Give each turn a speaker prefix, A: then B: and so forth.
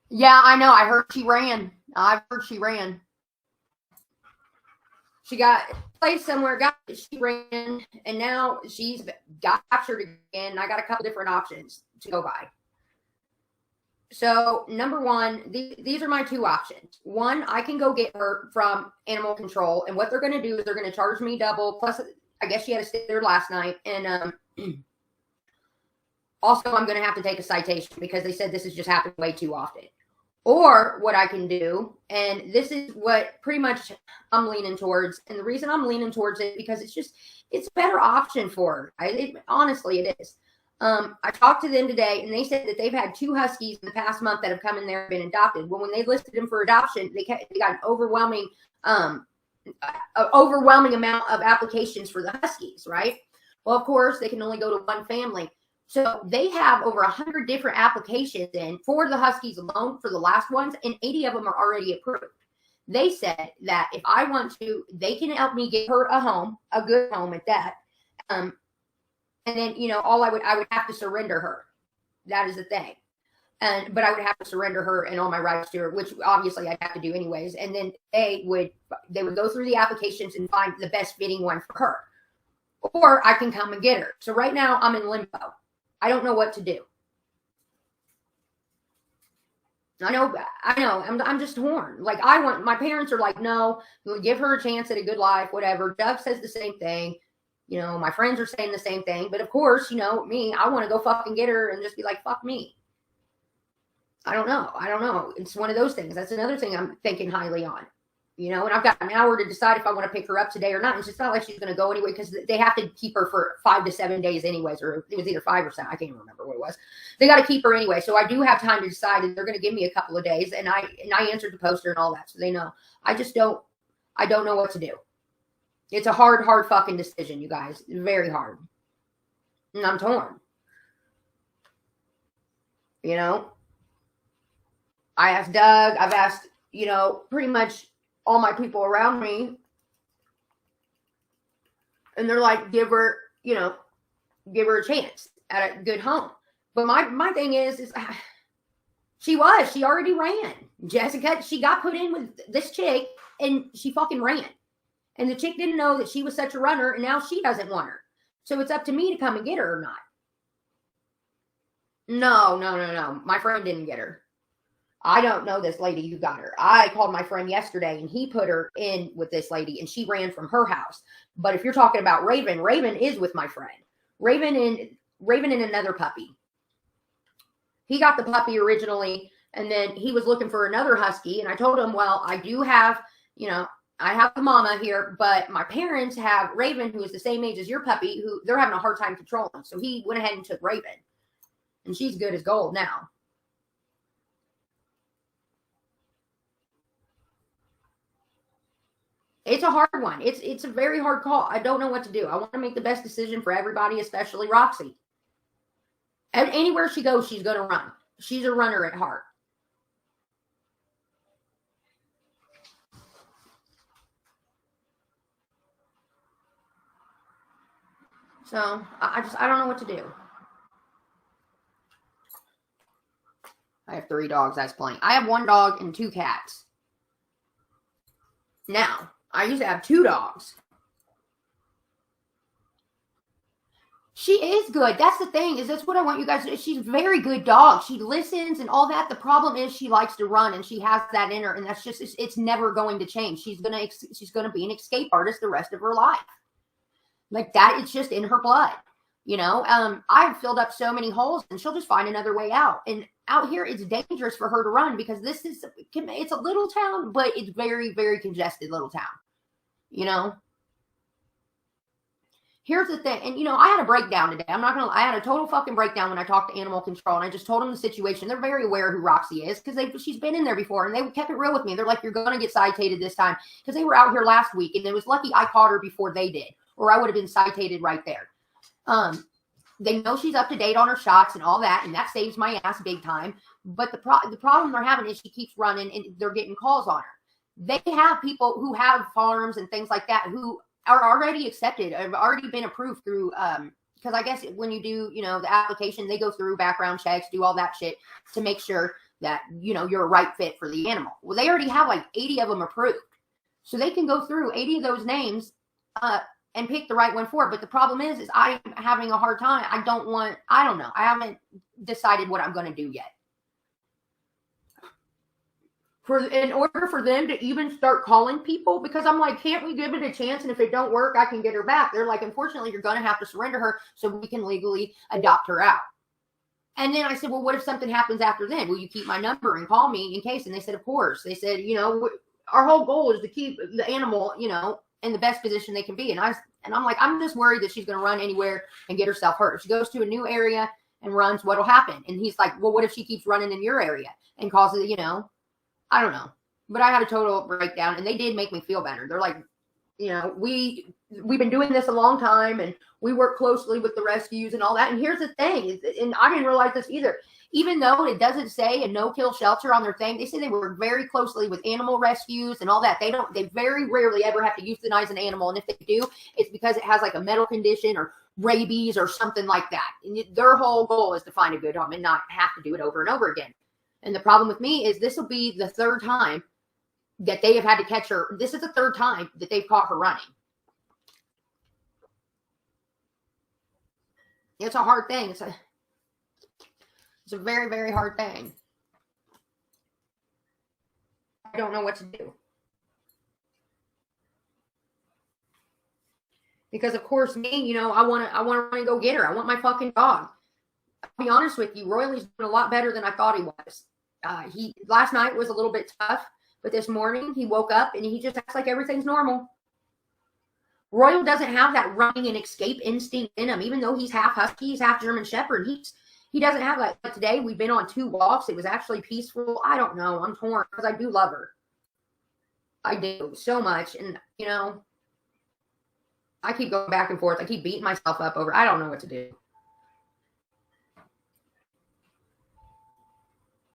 A: Yeah, I know. I heard she ran. I've heard she ran. She got placed somewhere, she ran, and now she's got captured again. I got a couple different options to go by. So, number one, these are my two options. One, I can go get her from animal control, and what they're going to do is they're going to charge me double. Plus, I guess she had to stay there last night, and also I'm going to have to take a citation because they said this has just happened way too often. Or what I can do, and this is what pretty much I'm leaning towards, and the reason I'm leaning towards it because it's a better option for her. Honestly, it is. I talked to them today, and they said that they've had 2 Huskies in the past month that have come in there and been adopted. Well, when they listed them for adoption, they got an overwhelming amount of applications for the Huskies, right? Well, of course, they can only go to one family. So they have over 100 different applications in for the Huskies alone for the last ones, and 80 of them are already approved. They said that if I want to, they can help me get her a home, a good home at that. And then, I would have to surrender her. That is the thing. But I would have to surrender her and all my rights to her, which obviously I'd have to do anyways. And then they would go through the applications and find the best fitting one for her. Or I can come and get her. So right now I'm in limbo. I don't know what to do. I know. I'm just torn. Like my parents are like, no, we'll give her a chance at a good life, whatever. Doug says the same thing. My friends are saying the same thing. But of course, me, I want to go fucking get her and just be like, fuck me. I don't know. It's one of those things. That's another thing I'm thinking highly on. And I've got an hour to decide if I want to pick her up today or not. It's just not like she's going to go anyway because they have to keep her for 5 to 7 days anyways, or it was either 5 or 7. I can't remember what it was. They got to keep her anyway. So I do have time to decide, and they're going to give me a couple of days. And I answered the poster and all that, so they know. I don't know what to do. It's a hard fucking decision, you guys. Very hard. And I'm torn. I asked Doug. I've asked, pretty much all my people around me, and they're like, give her a chance at a good home. But my thing is she already ran. Jessica, she got put in with this chick and she fucking ran. And the chick didn't know that she was such a runner, and now she doesn't want her. So it's up to me to come and get her or not. No. My friend didn't get her. I don't know this lady who got her. I called my friend yesterday, and he put her in with this lady, and she ran from her house. But if you're talking about Raven is with my friend. Raven and another puppy. He got the puppy originally, and then he was looking for another husky, and I told him, well, I do have, I have the mama here, but my parents have Raven, who is the same age as your puppy, who they're having a hard time controlling. So he went ahead and took Raven, and she's good as gold now. It's a hard one. It's a very hard call. I don't know what to do. I want to make the best decision for everybody, especially Roxy. And anywhere she goes, she's going to run. She's a runner at heart. So I don't know what to do. I have 3 dogs. That's plenty. I have 1 dog and 2 cats. Now, I used to have 2 dogs. She is good. That's the thing, is that's what I want you guys to do. She's a very good dog. She listens and all that. The problem is she likes to run, and she has that in her, and that's just, it's never going to change. She's going to be an escape artist the rest of her life. Like that, it's just in her blood. I've filled up so many holes, and she'll just find another way out. And out here, it's dangerous for her to run because it's a little town, but it's very, very congested little town. Here's the thing. And, I had a breakdown today. I had a total fucking breakdown when I talked to animal control, and I just told them the situation. They're very aware who Roxy is because she's been in there before, and they kept it real with me. They're like, you're going to get citated this time, because they were out here last week, and it was lucky I caught her before they did, or I would have been citated right there. They know she's up to date on her shots and all that, and that saves my ass big time. But the problem they're having is she keeps running, and they're getting calls on her. They have people who have farms and things like that who are already accepted, have already been approved through, because I guess when you do, the application, they go through background checks, do all that shit to make sure that, you know, you're a right fit for the animal. Well, they already have like 80 of them approved. So they can go through 80 of those names and pick the right one for it. But the problem is I'm having a hard time. I don't know. I haven't decided what I'm going to do yet. In order for them to even start calling people, because I'm like, can't we give it a chance? And if it don't work, I can get her back. They're like, unfortunately, you're going to have to surrender her so we can legally adopt her out. And then I said, well, what if something happens after then? Will you keep my number and call me in case? And they said, of course. They said, you know, our whole goal is to keep the animal, you know, in the best position they can be. And I'm like, I'm just worried that she's going to run anywhere and get herself hurt. If she goes to a new area and runs, what'll happen? And he's like, well, what if she keeps running in your area and causes, you know, I don't know. But I had a total breakdown, and they did make me feel better. They're like, you know, we've been doing this a long time, and we work closely with the rescues and all that. And here's the thing, and I didn't realize this either. Even though it doesn't say a no-kill shelter on their thing, they say they work very closely with animal rescues and all that. They very rarely ever have to euthanize an animal. And if they do, it's because it has like a medical condition or rabies or something like that. And their whole goal is to find a good home and not have to do it over and over again. And the problem with me is this will be the third time that they have had to catch her. This is the third time that they've caught her running. It's a hard thing. It's a very, very hard thing. I don't know what to do. Because of course me, you know, I want to run and go get her. I want my fucking dog. I'll be honest with you, Royal's doing a lot better than I thought he was. Last night was a little bit tough, but this morning he woke up and he just acts like everything's normal. Royal doesn't have that running and escape instinct in him, even though he's half husky, he's half German Shepherd. He doesn't have that. But today we've been on 2 walks. It was actually peaceful. I don't know. I'm torn because I do love her. I do so much, and you know, I keep going back and forth. I keep beating myself up over. I don't know what to do.